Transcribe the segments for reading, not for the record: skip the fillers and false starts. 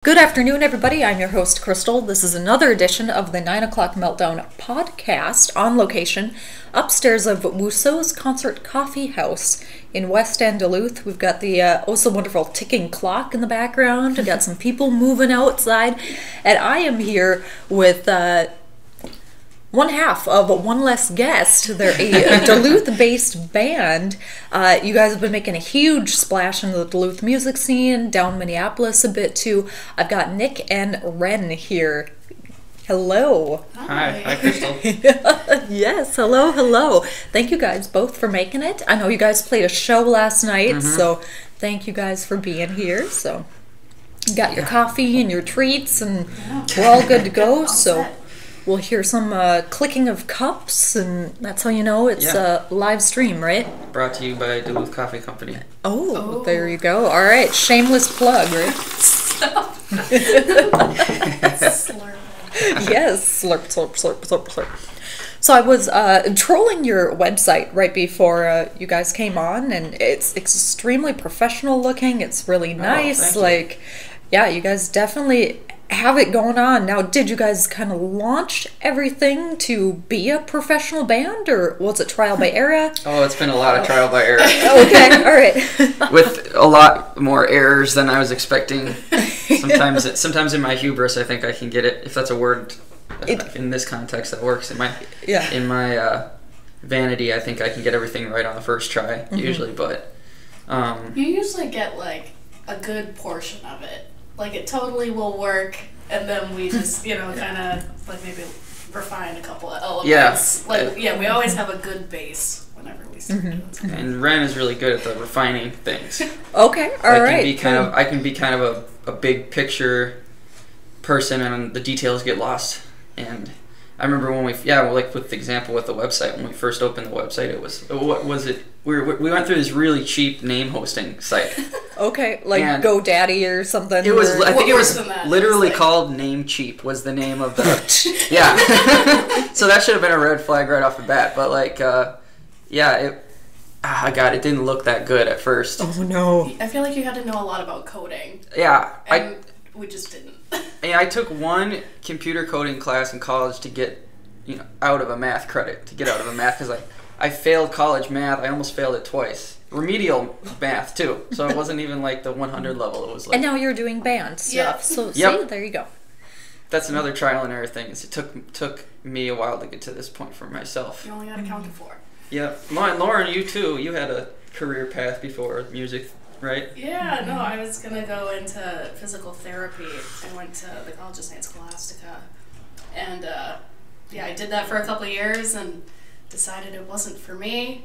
Good afternoon, everybody. I'm your host, Crystal. This is another edition of the 9 o'clock Meltdown podcast on location upstairs of Wussow's Concert Coffeehouse in West End, Duluth. We've got the oh so wonderful ticking clock in the background. We've got some people moving outside. And I am here with one half of One Less Guest. They're a Duluth-based band. You guys have been making a huge splash in the Duluth music scene, down Minneapolis a bit too. I've got Nick and Ren here. Hello. Hi Crystal. Yes, hello. Thank you guys both for making it. I know you guys played a show last night, so thank you guys for being here. So you got your coffee and your treats, and we're all good to go. So we'll hear some clicking of cups, and that's how you know it's a live stream, right? Brought to you by Duluth Coffee Company. Oh, there you go. All right, shameless plug, right? Slurp. Yes, slurp. So I was trolling your website right before you guys came on, and it's extremely professional looking. It's really nice. You guys definitely have it going on. Now, did you guys kind of launch everything to be a professional band, or was it trial by error? Oh, it's been a lot of trial by error. Okay, all right. With a lot more errors than I was expecting. Sometimes in my hubris, I think I can get it, if that's a word in this context that works. In my vanity, I think I can get everything right on the first try, usually, but... You usually get, like, a good portion of it. Like, it totally will work, and then we just, kind of, like, maybe refine a couple of elements. We always have a good base whenever we start doing something. And Ren is really good at the refining things. Okay, all right. I can be kind of a big picture person, and the details get lost. And I remember when with the example with the website, when we first opened the website, we went through this really cheap name hosting site. Okay, like GoDaddy or something. I think it was literally called Namecheap was the name of the So that should have been a red flag right off the bat. But it didn't look that good at first. Oh no! I feel like you had to know a lot about coding. Yeah, and we just didn't. Yeah, I took one computer coding class in college to get out of a math credit, because I failed college math. I almost failed it twice. Remedial math too, so it wasn't even like the 100 level. It was like. And now you're doing band stuff. Yeah. So see, there you go. That's another trial and error thing. It took me a while to get to this point for myself. You only got accounted for. Yeah, Lauren, you too. You had a career path before music, right? Yeah, no, I was gonna go into physical therapy. I went to the College of St. Scholastica, and I did that for a couple of years and decided it wasn't for me.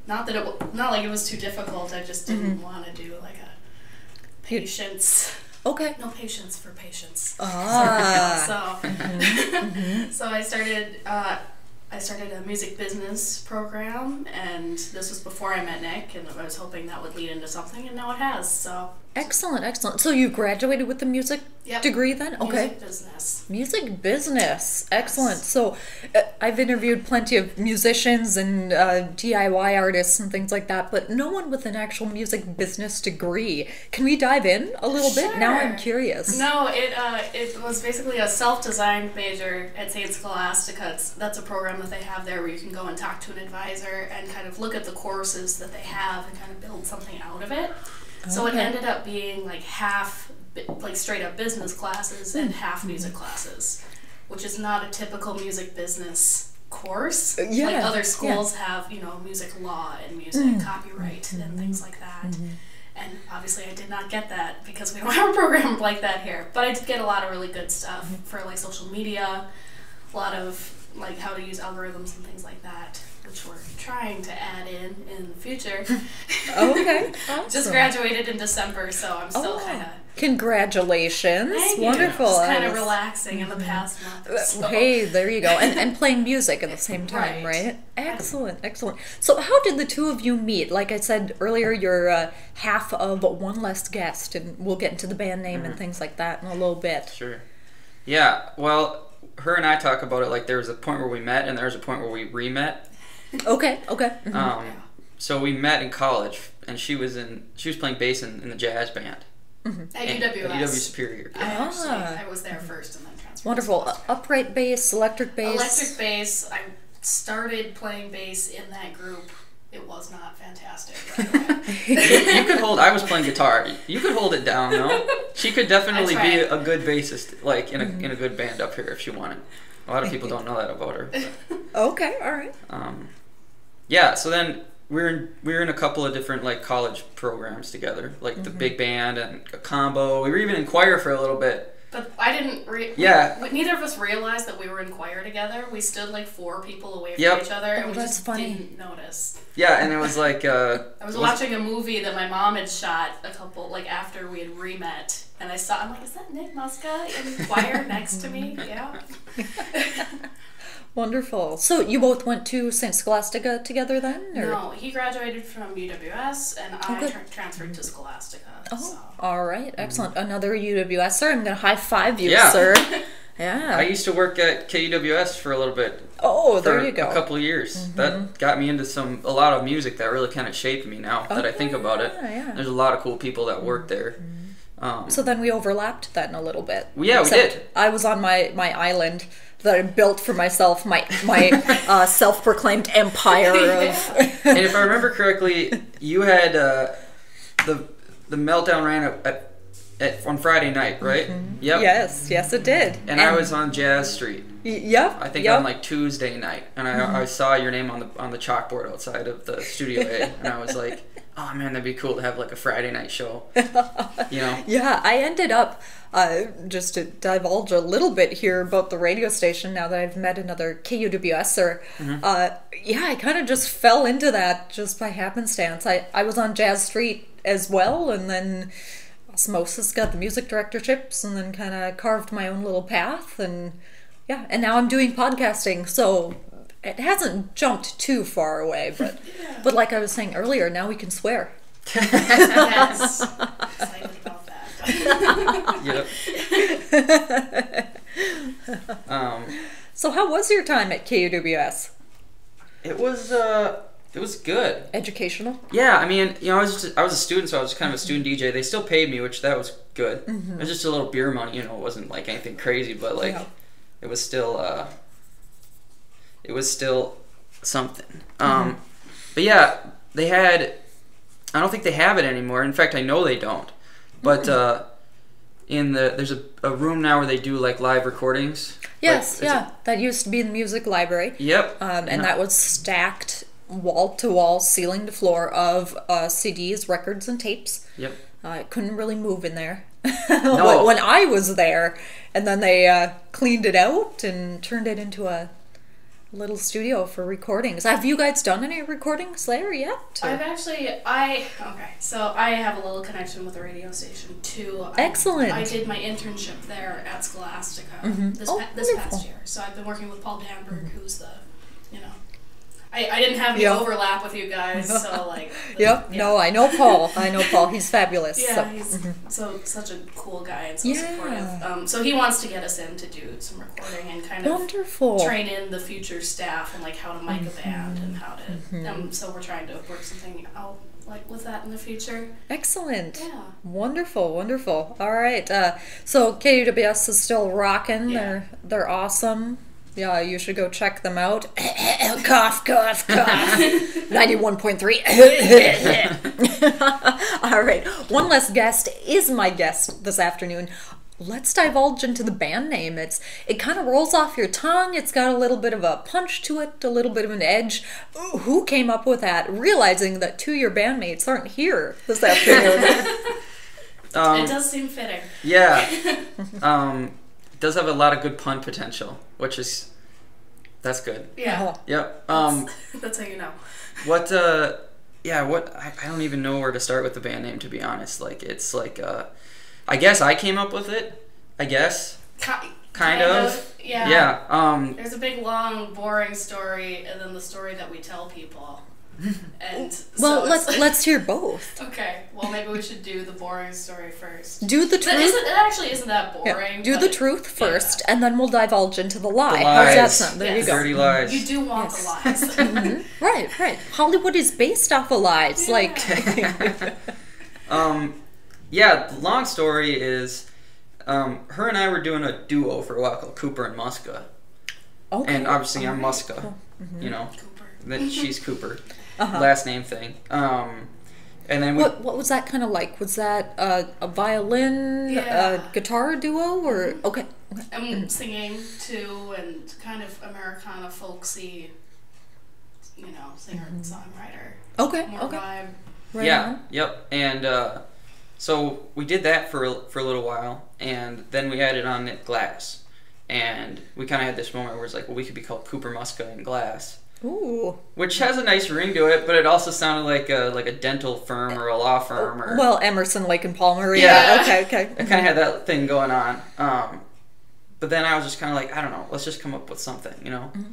Not like it was too difficult. I just didn't want to do like a patience. Okay. No patience for patients. Ah. So I started a music business program, and this was before I met Nick, and I was hoping that would lead into something, and now it has. So excellent. So you graduated with the music degree then? Okay. Music business. Excellent. Yes. So I've interviewed plenty of musicians and DIY artists and things like that, but no one with an actual music business degree. Can we dive in a little bit? Now I'm curious. No, it was basically a self-designed major at St. Scholastica. That's a program that they have there where you can go and talk to an advisor and kind of look at the courses that they have and kind of build something out of it. So it ended up being like half straight up business classes and half music classes, which is not a typical music business course. Like other schools have, music law and music copyright and things like that. And obviously I did not get that because we don't have a program like that here. But I did get a lot of really good stuff for like social media, a lot of like how to use algorithms and things like that, which we're trying to add in the future. Okay. Awesome. Just graduated in December, so I'm still kind of... Congratulations. Thank Wonderful. Just kind of relaxing in the past month or so. Hey, there you go. And playing music at the same time, right? Excellent. So how did the two of you meet? Like I said earlier, you're half of One Less Guest, and we'll get into the band name and things like that in a little bit. Sure. Yeah, well, her and I talk about it like there was a point where we met and there was a point where we re-met. Okay. So we met in college, and she was playing bass in the jazz band. At UWS. At UW Superior. I was there first and then transferred. Wonderful. Upright bass, electric bass. Electric bass. I started playing bass in that group. It was not fantastic. You could hold. I was playing guitar. You could hold it down, though. She could definitely be a good bassist, like in a good band up here if she wanted. A lot of people don't know that about her. Okay, all right. Yeah. So then we're in a couple of different like college programs together, like the big band and a combo. We were even in choir for a little bit. But I didn't. Neither of us realized that we were in choir together. We stood like 4 people away from each other, and we just didn't notice. Yeah, and it was like I was watching a movie that my mom had shot after we had re-met, and I'm like, is that Nick Muska in choir next to me? Yeah. Wonderful. So you both went to St. Scholastica together then? Or? No, he graduated from UWS, and I transferred to Scholastica. Oh, so. All right. Excellent. Another UWSer. I'm going to high five you, sir. Yeah. I used to work at KUWS for a little bit. Oh, there you go. A couple of years. That got me into a lot of music that really kind of shaped me now that I think about it. Yeah. There's a lot of cool people that work there. So then we overlapped then a little bit. Yeah, we did. I was on my island that I built for myself, my self-proclaimed empire of... And if I remember correctly, you had the meltdown ran on Friday night, right? Yep. Yes, it did. And I was on Jazz Street. Yep. I think on like Tuesday night, and I saw your name on the chalkboard outside of the Studio A, and I was like, oh man, that'd be cool to have like a Friday night show. You know? Yeah, I ended up just to divulge a little bit here about the radio station. Now that I've met another KUWSer, I kind of just fell into that just by happenstance. I was on Jazz Street as well, and then osmosis got the music directorships, and then kind of carved my own little path, and now I'm doing podcasting, so it hasn't jumped too far away, but like I was saying earlier, now we can swear. Yes. Excited about that. Yep. So how was your time at KUWS? It was good. Educational? Yeah, I mean, I was a student, so I was kind of a student DJ. They still paid me, which that was good. It was just a little beer money, it wasn't like anything crazy, but like it was still something. But yeah, they had. I don't think they have it anymore. In fact, I know they don't. But there's a room now where they do like live recordings. Yes, that used to be in the music library. Yep. And that was stacked wall to wall, ceiling to floor of CDs, records, and tapes. Yep. I couldn't really move in there. No. When I was there, and then they cleaned it out and turned it into a little studio for recordings. Have you guys done any recordings there yet? Or? So I have a little connection with the radio station too. Excellent. I did my internship there at Scholastica this past year. So I've been working with Paul Danberg, who's the, I didn't have any overlap with you guys, so like. No, I know Paul. He's fabulous. Yeah, he's such a cool guy and so supportive. So he wants to get us in to do some recording and kind of train in the future staff and like how to mic a band and how to. So we're trying to work something out like with that in the future. Excellent. Yeah. Wonderful. All right. So KUWS is still rocking. Yeah. They're awesome. Yeah, you should go check them out. Cough. 91.3. All right. One Less Guest is my guest this afternoon. Let's divulge into the band name. It kind of rolls off your tongue. It's got a little bit of a punch to it, a little bit of an edge. Ooh, who came up with that? Realizing that 2 of your bandmates aren't here this afternoon. It does seem fitting. Yeah. It does have a lot of good pun potential, that's good. Yeah. Yep. That's how you know. I don't even know where to start with the band name, to be honest. Like, it's like, I guess I came up with it. I guess. Kind of. Yeah. Yeah. There's a big, long, boring story, and then the story that we tell people. And let's hear both. Okay. Well, maybe we should do the boring story first. Do the truth. It actually isn't that boring. Yeah. Do the truth first, and then we'll divulge into the lie. How's that sound? There you go. Dirty lies. You do want the lies. Right. Hollywood is based off of lies. Yeah. Like. yeah, the long story is, her and I were doing a duo for a while called Cooper and Muska. Okay. And obviously I'm Muska, cool. you know. Cooper. She's Cooper. Uh-huh. Last name thing. And then what was that kind of like? Was that a violin, a guitar duo, or okay? I'm singing too, and kind of Americana folksy, you know, singer and songwriter. Okay. More Okay. vibe. Right yeah. on. Yep. And so we did that for a little while, and then we added on knit glass, and we kind of had this moment where it's like, well, we could be called Cooper, Muska, and Glass. Ooh. Which has a nice ring to it, but it also sounded like a dental firm or a law firm. Or, well, Emerson, Lake and Palmer. Yeah. Okay. I kind of had that thing going on. But then I was just kind of like, I don't know, let's just come up with something, you know? Mm-hmm.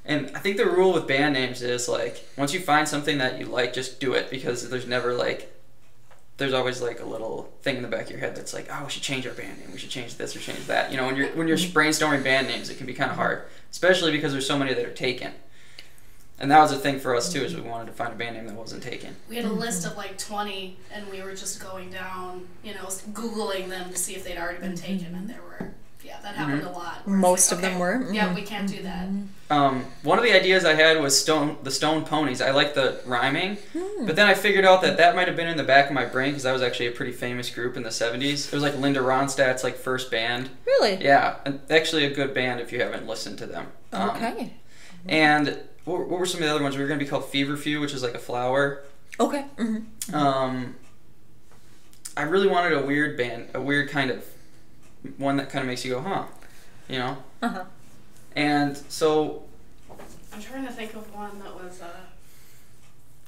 And I think the rule with band names is, like, once you find something that you like, just do it, because there's never, like, there's always, like, a little thing in the back of your head that's like, oh, we should change our band name, we should change this or change that. You know, when you're brainstorming band names, it can be kind of hard, especially because there's so many that are taken. And that was a thing for us, too, is we wanted to find a band name that wasn't taken. We had a list of like 20, and we were just going down, you know, Googling them to see if they'd already been taken, and there were, that happened a lot. Most of them were. Yeah, we can't do that. One of the ideas I had was the Stone Ponies. I like the rhyming, but then I figured out that might have been in the back of my brain, because that was actually a pretty famous group in the 70s. It was like Linda Ronstadt's like first band. Really? Yeah, and actually a good band if you haven't listened to them. Okay. And what were some of the other ones? We were going to be called Feverfew, which is like a flower. Okay. I really wanted a weird band, a weird kind of one that kind of makes you go, huh, you know? Uh-huh. And so... I'm trying to think of one that was...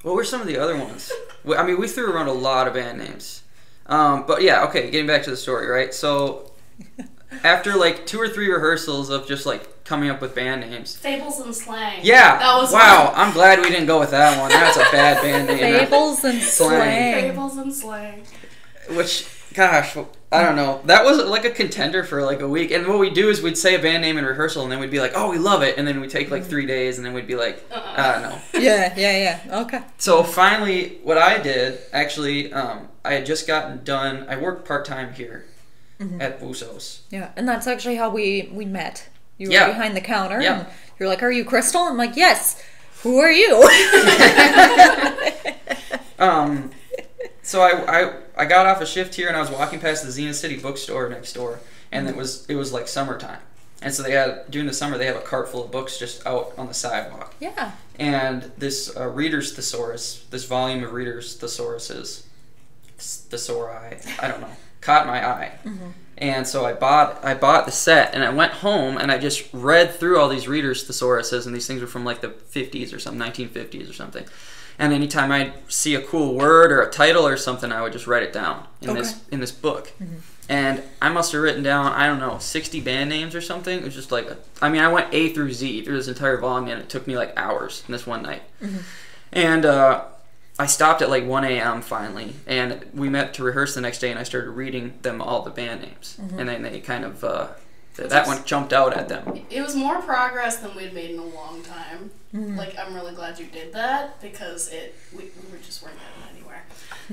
What were some of the other ones? I mean, we threw around a lot of band names. But yeah, okay, getting back to the story, right? So after like 2 or 3 rehearsals of just like coming up with band names. Fables and Slang. Yeah. That was wow. one. I'm glad we didn't go with that one. That's a bad band name. Fables and Slang. Fables and Slang. Which, gosh, I don't know. That was like a contender for like a week. And what we'd do is we'd say a band name in rehearsal, and then we'd be like, oh, we love it. And then we'd take like 3 days, and then we'd be like, no. Yeah. Okay. So finally, what I did, actually, I had just gotten done. I worked part-time here at Wussow's. Yeah, and that's actually how we met. You were Yeah. behind the counter, Yeah. and you're like, are you Crystal? I'm like, yes. Who are you? So I got off a shift here, and I was walking past the Xena City bookstore next door, and it was like summertime. And so during the summer, they have a cart full of books just out on the sidewalk. Yeah. And this Reader's Thesaurus, this volume of Reader's Thesauruses, Thesauri, I don't know, caught my eye. And so I bought the set, and I went home, and I just read through all these Reader's Thesauruses, and these things were from like the 50s or something, 1950s or something. And anytime I'd see a cool word or a title or something, I would just write it down in this book. And I must have written down, I don't know, 60 band names or something. It was just like, I went A through Z through this entire volume, and it took me like hours in this one night. And I stopped at like 1 a.m. finally, and we met to rehearse the next day, and I started reading them all the band names. And then they kind of, that one jumped out at them. It was more progress than we'd made in a long time. Like, I'm really glad you did that, because we just weren't getting anywhere.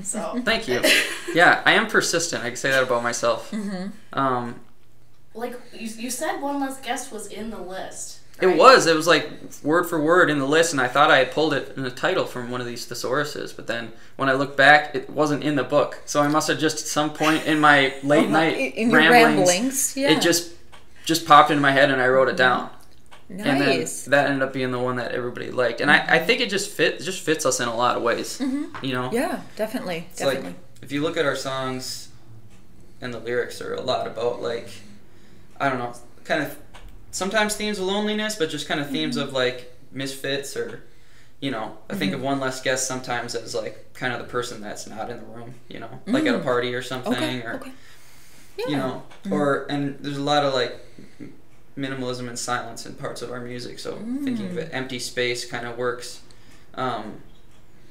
So Thank you. Yeah, I am persistent. I can say that about myself. Like, you said One Less Guest was in the list. It right? was like word for word in the list, and I thought I had pulled it in the title from one of these thesauruses, but then when I looked back, it wasn't in the book. So I must have just at some point in my late night in your ramblings, it just popped into my head, and I wrote it down. Nice. And then that ended up being the one that everybody liked, and I think it just fits us in a lot of ways. You know? Yeah, definitely. It's like, if you look at our songs, and the lyrics are a lot about, like, I don't know, kind of sometimes themes of loneliness, but just kind of themes of like misfits, or, you know, I think of One Less Guest sometimes as like kind of the person that's not in the room, you know, like at a party or something, or Yeah. you know, and there's a lot of like minimalism and silence in parts of our music, so thinking of it, empty space kind of works.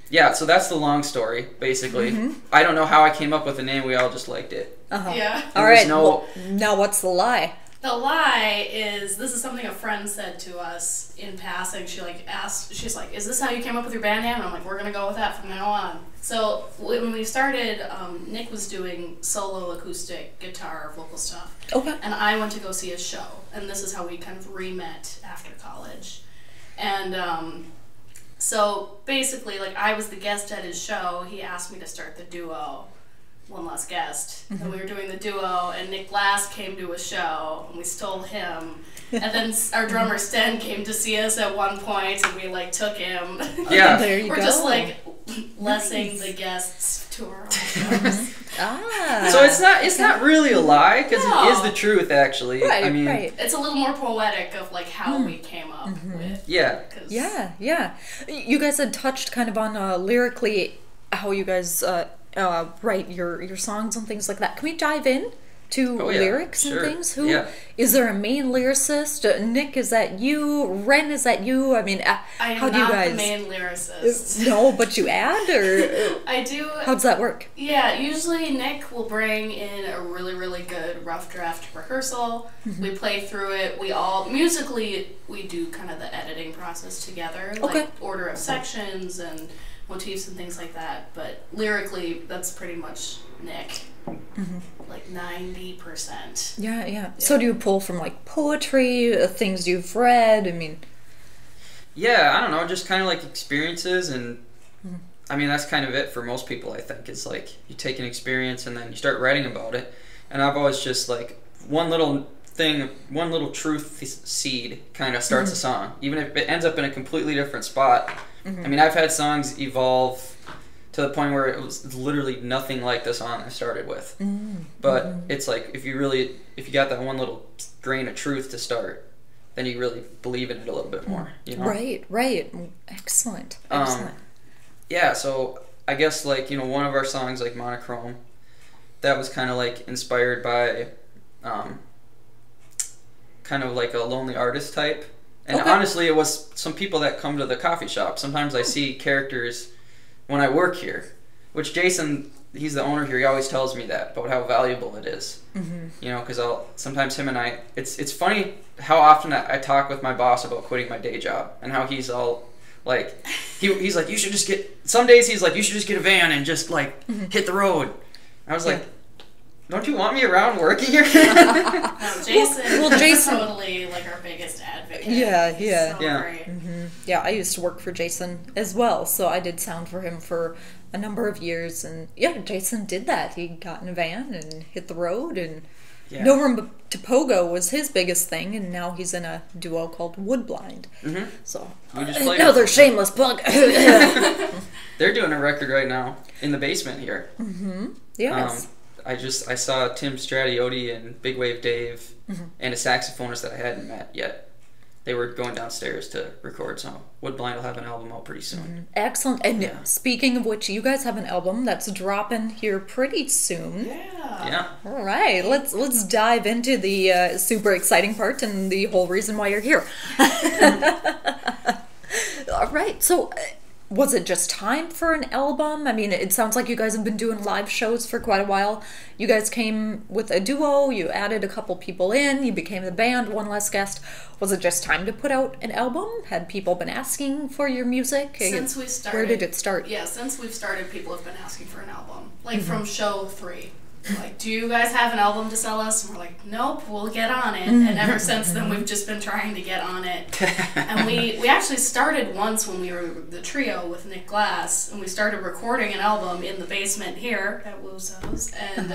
Yeah, so that's the long story, basically. I don't know how I came up with the name. We all just liked it. Yeah. All right. Well, now what's the lie? The lie is, this is something a friend said to us in passing. She like asked, she's like, "Is this how you came up with your band name?" And I'm like, "We're gonna go with that from now on." So when we started, Nick was doing solo acoustic guitar vocal stuff. Okay. And I went to go see his show, and this is how we kind of re-met after college. And so basically, like, I was the guest at his show. He asked me to start the duo, One Less Guest, and we were doing the duo, and Nick Glass came to a show, and we stole him, and then our drummer Sten came to see us at one point, and we like took him. Yeah. There you We're go. just like lessing the guests to our own shows. So it's not really a lie, because No. it is the truth, actually. Right, I mean, right. It's a little more poetic of like how we came up with. yeah. 'Cause Yeah. You guys had touched kind of on lyrically how you guys write your songs and things like that. Can we dive in to Oh, yeah. lyrics Sure. and things? Who Yeah. is there a main lyricist? Nick, is that you? Ren, is that you? I mean, I am how do you not guys? the main lyricist. No, but you add, or I do. how does that work? Yeah, usually Nick will bring in a really, really good rough draft rehearsal. We play through it. We all, musically, we do kind of the editing process together. Okay. Like order of sections and motifs and things like that. But lyrically, that's pretty much Nick. Like 90%. Yeah. So do you pull from like poetry, things you've read? I mean, Yeah, I don't know, just kind of like experiences, and I mean, that's kind of it for most people, I think. It's like you take an experience and then you start writing about it. And I've always just like one little thing, one little truth seed kind of starts a song, even if it ends up in a completely different spot. I mean, I've had songs evolve to the point where it was literally nothing like the song I started with. But it's like, if you got that one little grain of truth to start, then you really believe in it a little bit more, you know? Right. Excellent. Yeah, so I guess, like, you know, one of our songs, like Monochrome, that was kind of like inspired by kind of like a lonely artist type. And Okay. honestly, it was some people that come to the coffee shop. Sometimes I see characters when I work here, which Jason, he's the owner here, he always tells me that, about how valuable it is. You know, because sometimes him and I, it's funny how often I talk with my boss about quitting my day job, and how he's all like, he's like, you should just get, some days he's like, you should just get a van and just like hit the road. I was like, don't you want me around working here? No, Jason, Well, Jason- totally like our biggest advocate. Yeah. So Yeah. great. Yeah, I used to work for Jason as well, so I did sound for him for a number of years, and yeah, Jason did that. He got in a van and hit the road, and No Room to Pogo was his biggest thing, and now he's in a duo called Woodblind. So We just played another with them. shameless plug. They're doing a record right now in the basement here. Yes. I saw Tim Stradioti and Big Wave Dave and a saxophonist that I hadn't met yet. They were going downstairs to record, so Woodblind will have an album out pretty soon. Excellent. And Yeah. speaking of which, you guys have an album that's dropping here pretty soon. Yeah. All right, let's dive into the super exciting part and the whole reason why you're here. All right, so was it just time for an album? I mean, it sounds like you guys have been doing live shows for quite a while. You guys came with a duo, you added a couple people in, you became the band, One Less Guest. Was it just time to put out an album? Had people been asking for your music? Since we started. Where did it start? Yeah, since we've started, people have been asking for an album. Like from show 3. Like, do you guys have an album to sell us? And we're like, nope, we'll get on it. And ever since then, we've just been trying to get on it. And we actually started once when we were the trio with Nick Glass, and we started recording an album in the basement here at Wussow's. And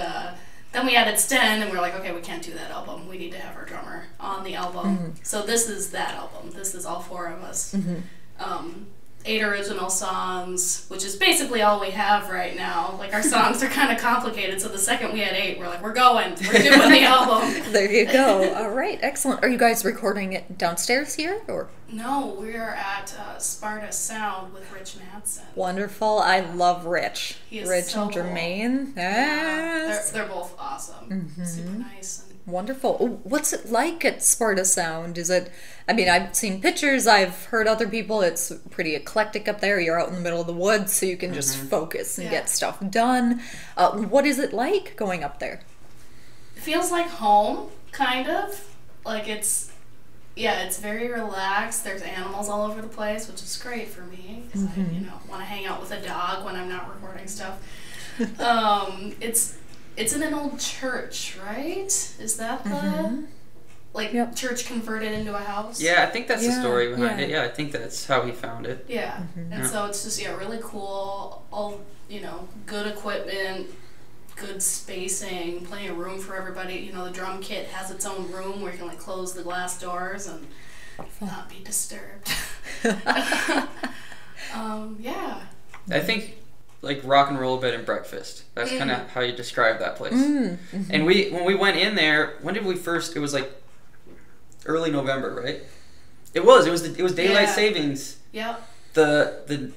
then we added Sten, and we're like, okay, we can't do that album. We need to have our drummer on the album. So this is that album. This is all 4 of us. 8 original songs, which is basically all we have right now. Like, our songs are kind of complicated, so the second we had 8, we're like, we're doing the album. There you go. All right, excellent. Are you guys recording it downstairs here, or? No, we're at Sparta Sound with Rich Madsen. Wonderful. I love Rich. He is Rich so and cool. Jermaine. Yeah, Yes. they're both awesome. Super nice. Wonderful. What's it like at Sparta Sound? Is it, I mean, I've seen pictures, I've heard other people, it's pretty eclectic up there. You're out in the middle of the woods, so you can just focus and get stuff done. What is it like going up there? It feels like home, kind of. Like it's very relaxed. There's animals all over the place, which is great for me because I, want to hang out with a dog when I'm not recording stuff. It's in an old church, right? Is that the church converted into a house? Yeah, I think that's the story behind it. Yeah, I think that's how he found it. Yeah, and so it's just really cool. All good equipment, good spacing, plenty of room for everybody. The drum kit has its own room where you can close the glass doors and not be disturbed. Yeah. I think rock and roll bed and breakfast. That's kind of how you describe that place. And when we went in there, when did we first? It was early November, right? It was daylight savings. Yep.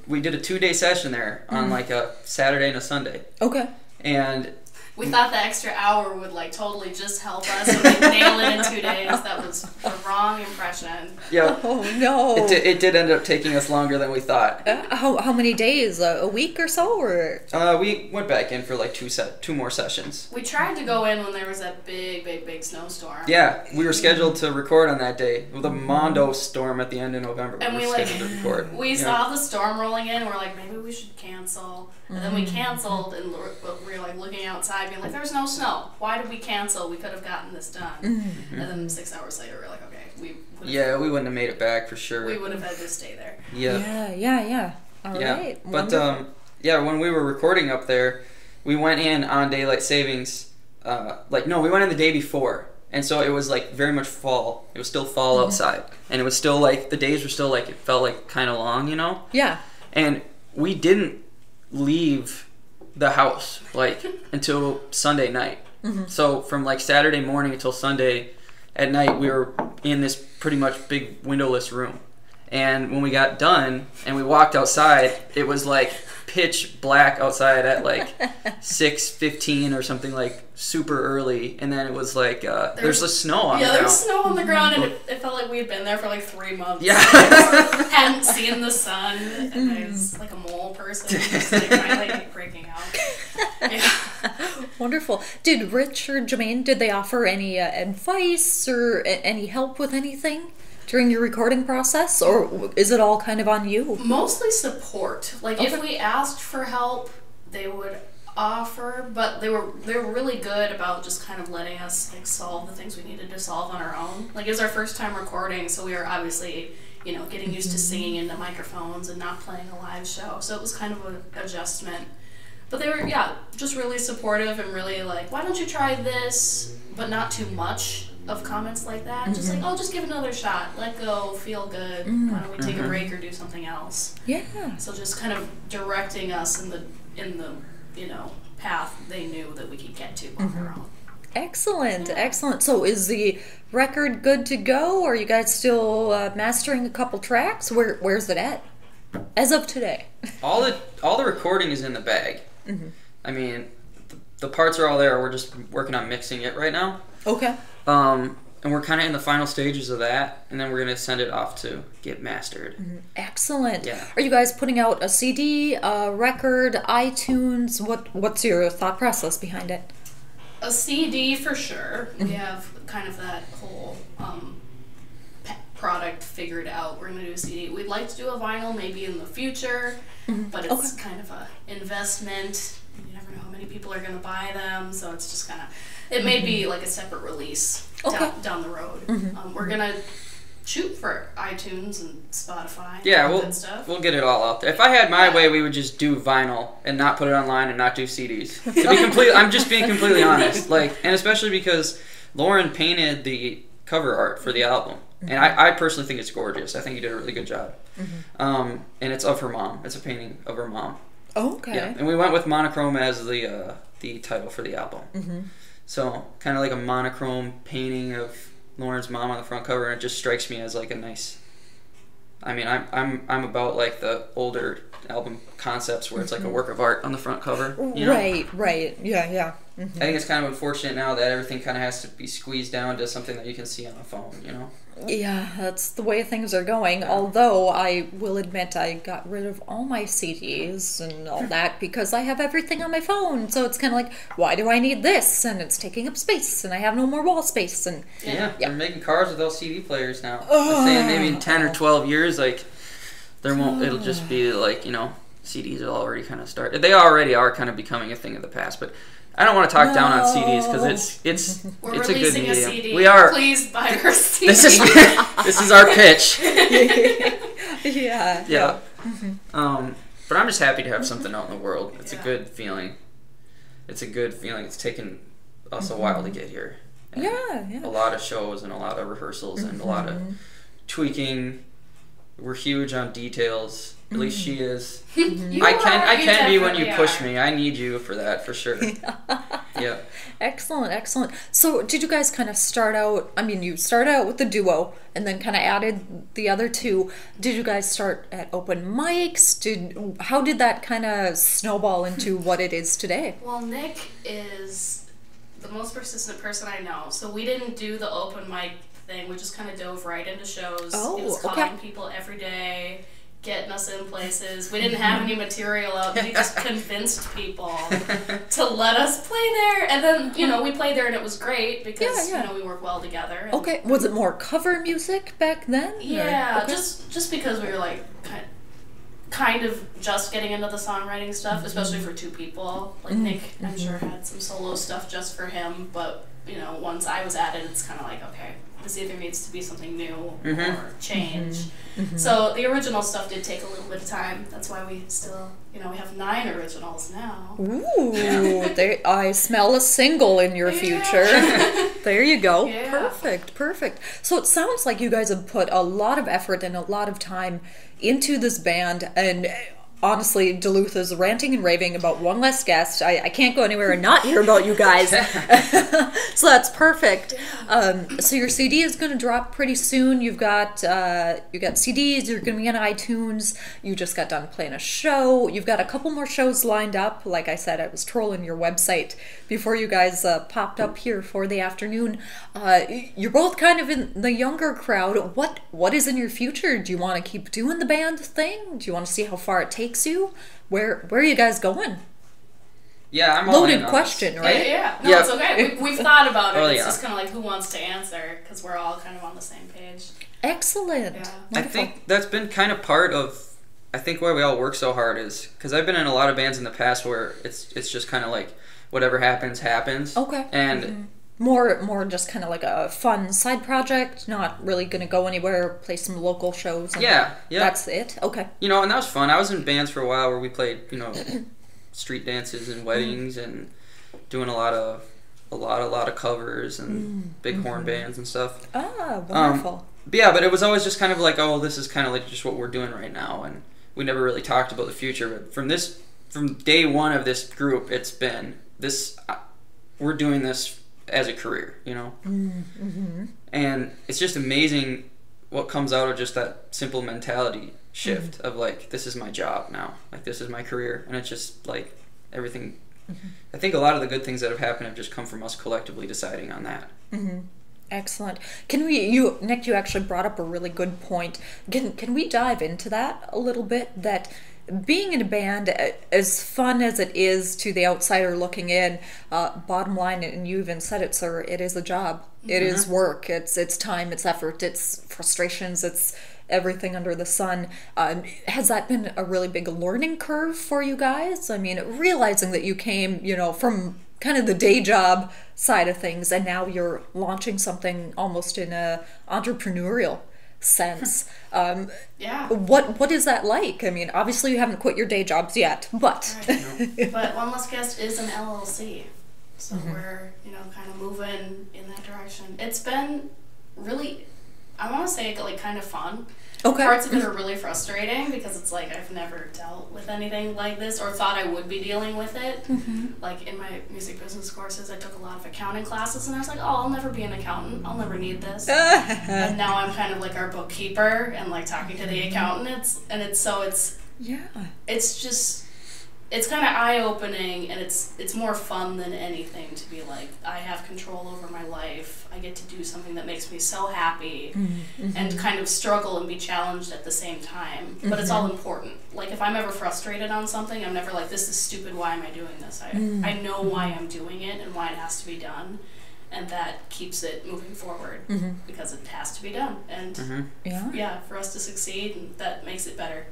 We did a 2-day session there on a Saturday and a Sunday. Okay. And we thought the extra hour would totally just help us and we'd nail it in 2 days. That was the wrong impression. Yeah. Oh no. It did end up taking us longer than we thought. How many days? A week or so, or? We went back in for two more sessions. We tried to go in when there was that big snowstorm. Yeah, we were scheduled to record on that day with a Mondo storm at the end of November. And we scheduled to record. We saw the storm rolling in. And we're like, maybe we should cancel. And then we canceled, and we were looking outside, being like, "There's no snow. Why did we cancel? We could have gotten this done." And then 6 hours later, we're like, "Okay, we wouldn't have made it back for sure. We would have had to stay there." Yeah. All right. But when we were recording up there, we went in on daylight savings. We went in the day before, and so it was very much fall. It was still fall outside, and it was still the days were still it felt kind of long, Yeah. And we didn't leave the house until Sunday night. So from Saturday morning until Sunday at night, we were in this pretty much big windowless room. And when we got done and we walked outside, it was pitch black outside at 6:15 or something, super early. And then it was there's the snow on the ground. Yeah, there was snow on the ground, and it felt like we had been there for 3 months. Yeah. Hadn't seen the sun, and I was like a mole person, just finally breaking out. Yeah. Wonderful. Did Rich or Jermaine, did they offer any advice or any help with anything during your recording process, or is it all kind of on you? Mostly support. If we asked for help, they would offer, but they were really good about just kind of letting us solve the things we needed to solve on our own. It was our first time recording, so we were obviously getting used to singing into microphones and not playing a live show, so it was kind of an adjustment. But they were just really supportive and really why don't you try this, but not too much of comments like that. Just just give it another shot, let go, feel good, why don't we take a break or do something else. Yeah. So just kind of directing us in the path they knew that we could get to on our own. Excellent. So is the record good to go? Are you guys still mastering a couple tracks? Where's it at as of today? All the recording is in the bag. I mean, the parts are all there. We're just working on mixing it right now. Okay. And we're kind of in the final stages of that, and then we're going to send it off to get mastered. Excellent. Yeah. Are you guys putting out a CD, a record, iTunes? What's your thought process behind it? A CD for sure. We have kind of that whole product figured out. We're going to do a CD. We'd like to do a vinyl maybe in the future, but it's kind of a investment. You never know how many people are going to buy them, so it's just kind of... It may be a separate release down the road. We're going to shoot for iTunes and Spotify. Yeah, stuff. We'll get it all out there. If I had my way, we would just do vinyl and not put it online and not do CDs. To be I'm just being completely honest. And especially because Lauren painted the cover art for the album. And I personally think it's gorgeous. I think you did a really good job. And it's of her mom. It's a painting of her mom. Oh, okay. Yeah, and we went with monochrome as the title for the album. So kind of a monochrome painting of Lauren's mom on the front cover, and it just strikes me as a nice. I mean, I'm about the older album concepts where it's a work of art on the front cover. You know? Right. Yeah. think it's kind of unfortunate now that everything kind of has to be squeezed down to something that you can see on a phone, you know? Yeah, that's the way things are going. Although I will admit I got rid of all my CDs and all that because I have everything on my phone. So it's kind of like, why do I need this? And it's taking up space, and I have no more wall space. And they're making cars without CD players now. I'm saying maybe in 10 or 12 years, like, there won't. It'll just be like, you know, CDs will already kind of start. They already are kind of becoming a thing of the past, but I don't want to talk down on CDs because we're it's a good medium. A CD. We are. Please buy our CD. This is our pitch. Yeah. But I'm just happy to have something out in the world. It's a good feeling. It's a good feeling. It's taken us a while to get here. And a lot of shows and a lot of rehearsals and a lot of tweaking. We're huge on details. At least she is. I can be when you push me. I need you for that, for sure. Yeah. Excellent. So did you guys kind of start out, I mean, you started out with the duo and then kind of added the other two. Did you guys start at open mics? How did that kind of snowball into what it is today? Well, Nick is the most persistent person I know. So we didn't do the open mic thing. We just kind of dove right into shows. He was calling people every day, getting us in places. We didn't have any material out, but he just convinced people to let us play there. And then, you know, we played there and it was great because, you know, we work well together. Okay. Was it more cover music back then? Yeah, just because we were like kind of just getting into the songwriting stuff, especially for two people. Like Nick, I'm sure, had some solo stuff just for him, but, you know, once I was at it, it's kind of like, okay, this either needs to be something new or change. So the original stuff did take a little bit of time. That's why we still, you know, we have 9 originals now. Ooh, I smell a single in your future. There you go. Yeah. Perfect. So it sounds like you guys have put a lot of effort and a lot of time into this band, and honestly, Duluth is ranting and raving about one less guest. I can't go anywhere and not hear about you guys. So that's perfect. So your CD is going to drop pretty soon. You got CDs. You're going to be on iTunes. You just got done playing a show. You've got a couple more shows lined up. Like I said, I was trolling your website before you guys popped up here for the afternoon. You're both kind of in the younger crowd. What is in your future? Do you want to keep doing the band thing? Do you want to see how far it takes you? Where are you guys going? Yeah, I'm all loaded question, right? Yeah. No, it's okay. We've thought about it. It's just kind of like who wants to answer because we're all kind of on the same page. Excellent. Yeah. I think that's been kind of part of, I think why we all work so hard is because I've been in a lot of bands in the past where it's just kind of like whatever happens. Okay. And more just kind of like a fun side project, not really going to go anywhere, play some local shows. And that's it? Okay. You know, and that was fun. I was in bands for a while where we played, you know, street dances and weddings and doing a lot of covers and big horn bands and stuff. Ah, wonderful. But it was always just kind of like, oh, this is kind of like just what we're doing right now, and we never really talked about the future. But from day one of this group, it's been this. We're doing this as a career, you know, and it's just amazing what comes out of just that simple mentality shift of like, this is my job now, like this is my career, and it's just like everything. I think a lot of the good things that have happened have just come from us collectively deciding on that. Excellent. Nick, you actually brought up a really good point. Can we dive into that a little bit? That being in a band, as fun as it is to the outsider looking in, bottom line, and you even said it, sir, it is a job. It is work. It's time, it's effort, it's frustrations, it's everything under the sun. Has that been a really big learning curve for you guys? I mean, realizing that you came, you know, from kind of the day job side of things, and now you're launching something almost in a entrepreneurial sense. What is that like? I mean, obviously you haven't quit your day jobs yet, but but One Less Guest is an LLC, so we're, you know, kind of moving in that direction. It's been really, I want to say, like, kind of fun. Okay. Parts of it are really frustrating because it's like I've never dealt with anything like this or thought I would be dealing with it. Like in my music business courses, I took a lot of accounting classes and I was like, oh, I'll never be an accountant. I'll never need this. And now I'm kind of like our bookkeeper and like talking to the accountant. It's just, it's kind of eye-opening, and it's more fun than anything to be like, I have control over my life. I get to do something that makes me so happy, and kind of struggle and be challenged at the same time. But it's all important. Like, if I'm ever frustrated on something, I'm never like, this is stupid, why am I doing this? I know why I'm doing it and why it has to be done, and that keeps it moving forward because it has to be done. And yeah, for us to succeed, and that makes it better.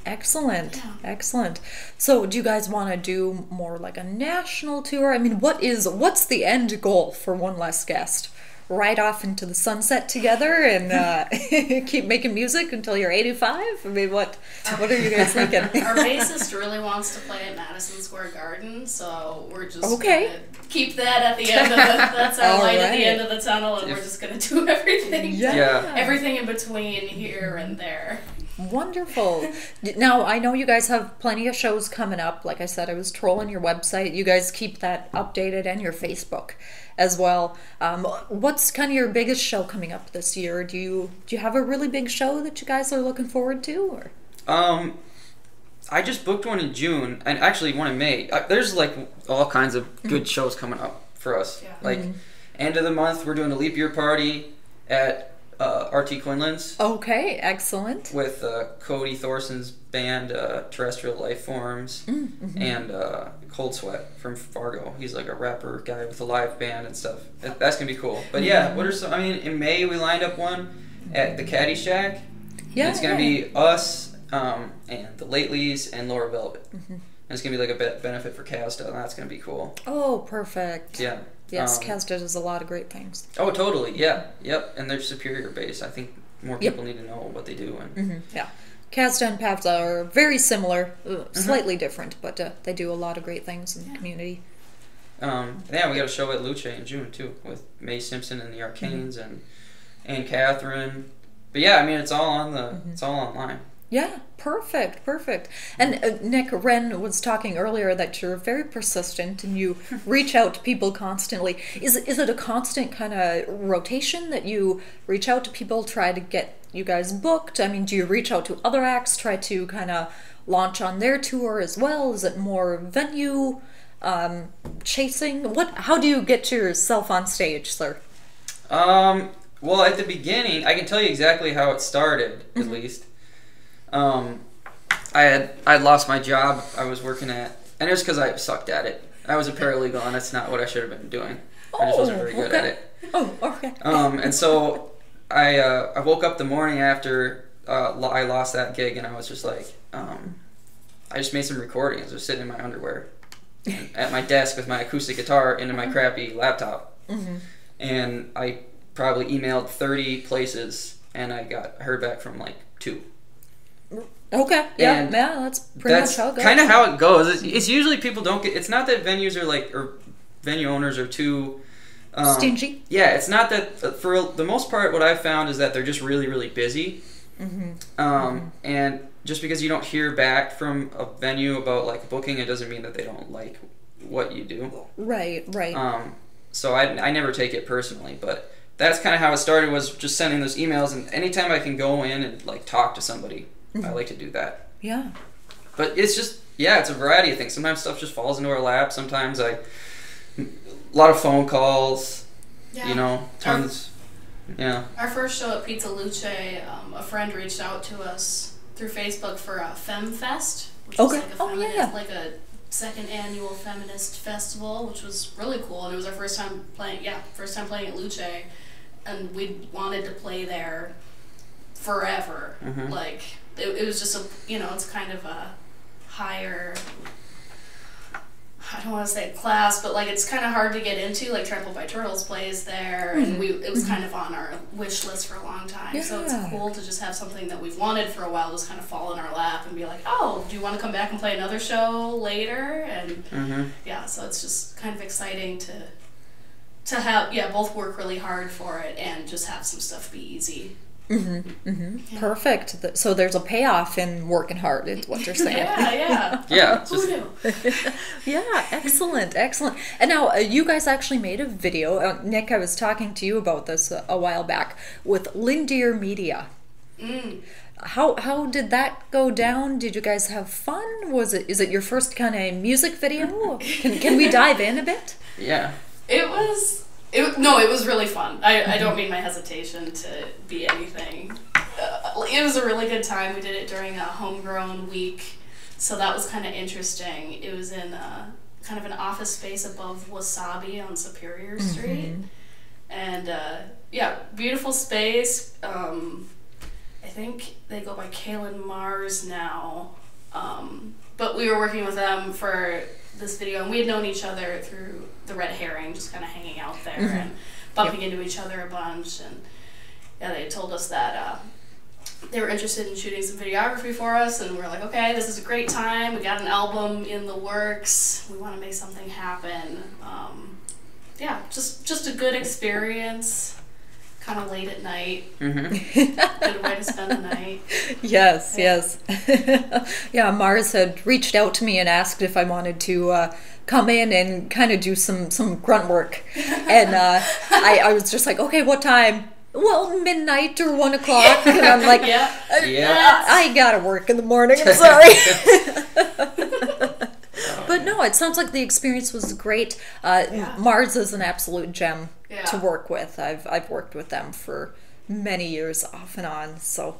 Excellent. Yeah. Excellent. So do you guys want to do more like a national tour? I mean, what's the end goal for One Less Guest? Ride off into the sunset together and keep making music until you're 85? I mean, what are you guys thinking? Our bassist really wants to play at Madison Square Garden, so we're just gonna keep that at the end of that's our light at the end of the tunnel, and we're just gonna do everything everything in between here and there. Wonderful. Now, I know you guys have plenty of shows coming up. Like I said, I was trolling your website. You guys keep that updated, and your Facebook as well. What's kind of your biggest show coming up this year? Do you have a really big show that you guys are looking forward to? Or? I just booked one in June, and actually one in May. There's like all kinds of good shows coming up for us. Yeah. Like end of the month, we're doing a leap year party at RT Quinlan's. Okay, excellent. With Cody Thorson's band, Terrestrial Life Forms, and Cold Sweat from Fargo. He's like a rapper guy with a live band and stuff. That's gonna be cool. But yeah, what are some? I mean, in May we lined up one at the Caddy Shack. Yeah, and it's gonna be us and the Latelys and Laura Velvet. And it's gonna be like a benefit for Casda, and that's gonna be cool. Oh, perfect. Yeah. Yes, Casda does a lot of great things. Oh, totally. Yeah. Yep. And they're Superior based. I think more people need to know what they do. And yeah. Casda and Pavza are very similar, slightly different, but they do a lot of great things in the community. Yeah, we got a show at Luce in June too with Mae Simpson and the Arcanes and Catherine. But yeah, I mean it's all on it's all online. Yeah, perfect. And Nick, Ren was talking earlier that you're very persistent and you reach out to people constantly. Is it a constant kind of rotation that you reach out to people, try to get you guys booked? I mean, do you reach out to other acts, try to kind of launch on their tour as well? Is it more venue chasing? How do you get yourself on stage, sir? Well, at the beginning, I can tell you exactly how it started, at least. I had lost my job I was working at, and it was because I sucked at it. I was a paralegal, and that's not what I should have been doing. I just wasn't very good at it. Oh, okay. And so I woke up the morning after I lost that gig, and I was just like, I just made some recordings. I was sitting in my underwear at my desk with my acoustic guitar into my crappy laptop, and I probably emailed 30 places, and I heard back from like 2. Okay. Yeah, that's pretty much how it goes. Kind of how it goes. It's usually people don't get. It's not that venues are like, or venue owners are too stingy. Yeah, it's not that. For the most part, what I've found is that they're just really, really busy. And just because you don't hear back from a venue about like booking, it doesn't mean that they don't like what you do. Right. So I never take it personally, but that's kind of how it started. Was just sending those emails, and anytime I can go in and like talk to somebody. I like to do that. Yeah. But it's just, it's a variety of things. Sometimes stuff just falls into our lap. Sometimes a lot of phone calls, tons. Our first show at Pizza Luce, a friend reached out to us through Facebook for a Femme Fest, which is like a second annual feminist festival, which was really cool. And it was our first time playing at Luce, and we wanted to play there forever. Like, it was just it's kind of a higher, I don't want to say class, but like it's kind of hard to get into. Like Trampled by Turtles plays there, and it was kind of on our wish list for a long time. So it's cool to just have something that we've wanted for a while just kind of fall in our lap and be like, oh, do you want to come back and play another show later? And so it's just kind of exciting to have both work really hard for it and just have some stuff be easy. Perfect. So there's a payoff in working hard, is what you're saying. Yeah. Who knew? Yeah, excellent. And now you guys actually made a video. Nick, I was talking to you about this a while back with Lindeer Media. How did that go down? Did you guys have fun? Is it your first kind of music video? Can we dive in a bit? Yeah. It was really fun. I don't mean my hesitation to be anything. It was a really good time. We did it during a homegrown week, so that was kind of interesting. It was in kind of an office space above Wasabi on Superior Street. And beautiful space. I think they go by Kaylin Mars now. But we were working with them for this video, and we had known each other through the Red Herring, just kind of hanging out there and bumping into each other a bunch. And they had told us that they were interested in shooting some videography for us, and we were like, okay, this is a great time. We got an album in the works. We want to make something happen. Just a good experience. Kind of late at night. Good way to spend the night. Yes. Yeah, Mars had reached out to me and asked if I wanted to come in and kind of do some grunt work. And I was just like, okay, what time? Well, midnight or 1 o'clock. And I'm like, I gotta work in the morning, I'm sorry. But no, it sounds like the experience was great. Mars is an absolute gem to work with. I've worked with them for many years off and on. So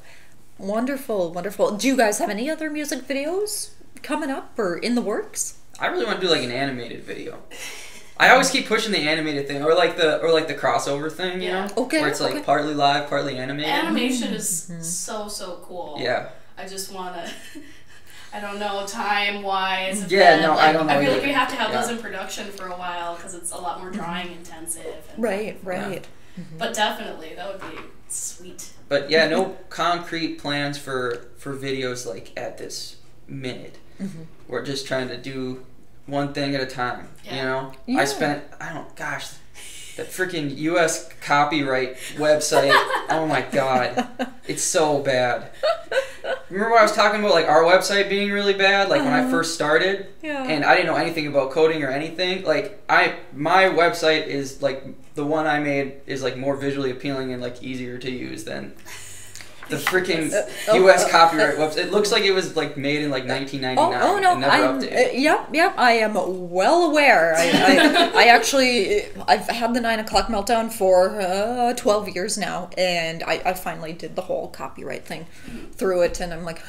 wonderful. Do you guys have any other music videos coming up or in the works? I really want to do like an animated video. I always keep pushing the animated thing, or like the crossover thing, you know, where it's like partly live, partly animated. Animation is so cool. Yeah. I just want to. I don't know, time-wise. I don't know. I feel like we have to have those in production for a while because it's a lot more drawing intensive. And right. Yeah. But definitely, that would be sweet. But yeah, no concrete plans for videos like at this minute. We're just trying to do one thing at a time, you know? Yeah. That freaking U.S. copyright website, oh my god, it's so bad. Remember when I was talking about like our website being really bad, like when I first started, and I didn't know anything about coding or anything. Like my website is like the one I made is like more visually appealing and like easier to use than the freaking U.S. copyright website. It looks like it was like made in like 1999. Oh no, and never updated. Yep. I am well aware. I've had the 9 o'clock meltdown for 12 years now, and I finally did the whole copyright thing through it, and I'm like,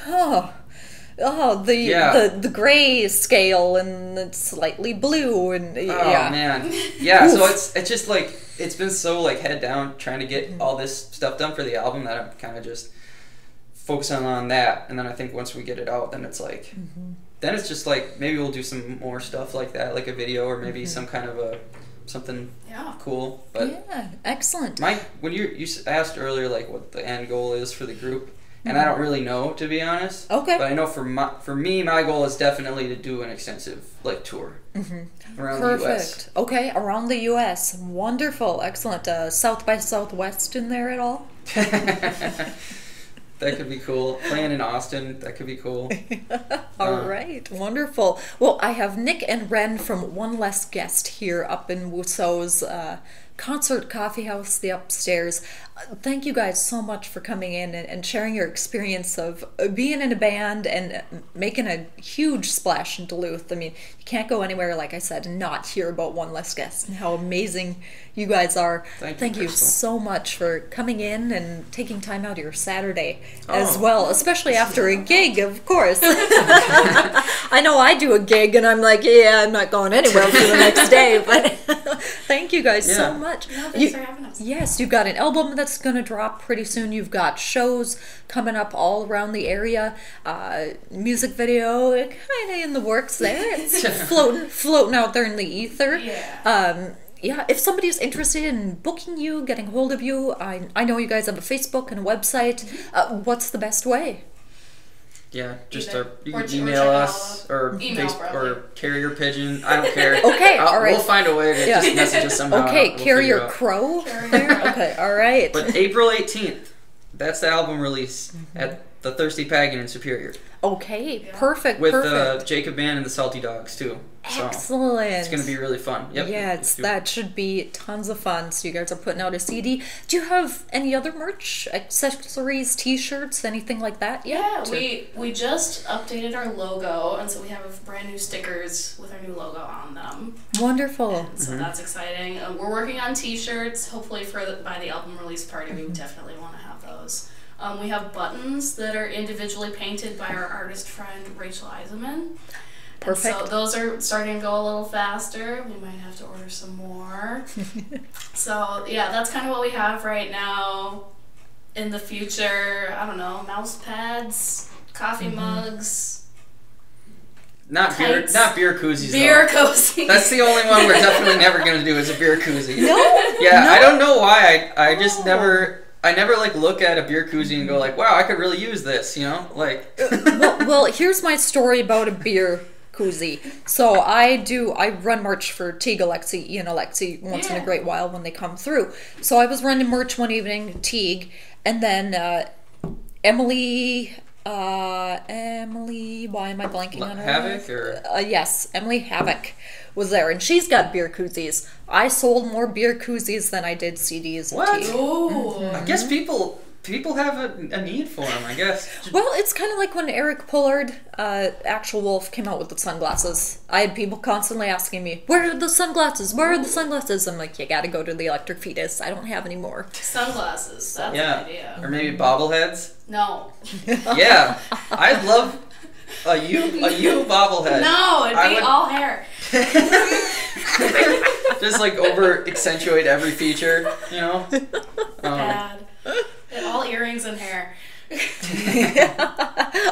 the gray scale and it's slightly blue and man, yeah. So it's just like it's been so like head down trying to get all this stuff done for the album that I'm kind of just focusing on that, and then I think once we get it out, then it's like then it's just like maybe we'll do some more stuff like that, like a video or maybe some kind of something cool. But excellent. When you asked earlier like what the end goal is for the group. And I don't really know, to be honest. Okay. But I know for me, my goal is definitely to do an extensive like tour around the U.S. Okay, around the U.S. Wonderful, excellent. South by Southwest in there at all? That could be cool. Playing in Austin, that could be cool. All right, wonderful. Well, I have Nick and Ren from One Less Guest here up in Wussow's concert Coffeehouse, the upstairs. Thank you guys so much for coming in and sharing your experience of being in a band and making a huge splash in Duluth. I mean, you can't go anywhere, like I said, and not hear about One Less Guest and how amazing you guys are. Thank you so much for coming in and taking time out of your Saturday as well, especially after a gig, of course. I know I do a gig and I'm like, I'm not going anywhere for the next day, but thank you guys so much. No, thanks for having us. Yes, you've got an album that's going to drop pretty soon. You've got shows coming up all around the area. Music video, kind of in the works there. It's floating out there in the ether. If somebody's interested in booking you, getting hold of you, I know you guys have a Facebook and a website. What's the best way? Yeah, just you can email us or Facebook or carrier pigeon. I don't care. Okay, all right. We'll find a way to just message us somehow. Okay, we'll Carrier Crow there? Okay, all right. But April 18th, that's the album release at the Thirsty Pagan in Superior. Okay, perfect. With perfect. Jacob Band and the Salty Dogs too. So Excellent. it's going to be really fun. Yep. Yes, that should be tons of fun. So you guys are putting out a CD. Do you have any other merch, accessories, T-shirts, anything like that? Yeah, we just updated our logo, and so we have brand new stickers with our new logo on them. Wonderful. And so that's exciting. We're working on T-shirts. Hopefully, by the album release party, we definitely want to have those. We have buttons that are individually painted by our artist friend Rachel Eisenman. Perfect. So those are starting to go a little faster. We might have to order some more. So yeah, that's kind of what we have right now. In the future, I don't know, mouse pads, coffee mugs. Not beer koozies. Beer koozies. That's the only one we're definitely never gonna do is a beer koozie. No. Yeah, no. I don't know why. I just never. I never like look at a beer koozie and go like, wow, I could really use this. You know, like. well, here's my story about a beer koozie. So I run merch for Teague, Ian Alexi once in a great while when they come through. So I was running merch one evening, Teague, and then Emily, why am I blanking on her? Havoc or yes, Emily Havoc was there, and she's got beer koozies. I sold more beer koozies than I did CDs. What? Teague. Ooh. I guess people have a need for them, I guess. Well, it's kind of like when Eric Pullard, Actual Wolf, came out with the sunglasses. I had people constantly asking me, where are the sunglasses? Where are the sunglasses? I'm like, you gotta go to the Electric Fetus. I don't have any more. Sunglasses. That's an idea. Or maybe bobbleheads. No. Yeah, I'd love a you bobblehead. No, it'd be all hair. Just like over accentuate every feature, you know? Bad. And all earrings and hair.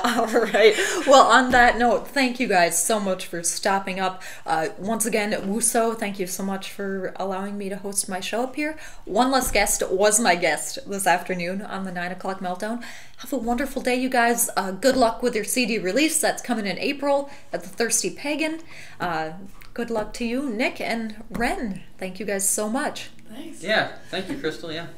All right. Well, on that note, thank you guys so much for stopping up. Once again, Wussow, thank you so much for allowing me to host my show up here. One Less Guest was my guest this afternoon on the 9 o'clock Meltdown. Have a wonderful day, you guys. Good luck with your CD release. That's coming in April at the Thirsty Pagan. Good luck to you, Nick and Ren. Thank you guys so much. Thanks. Yeah, thank you, Crystal, yeah.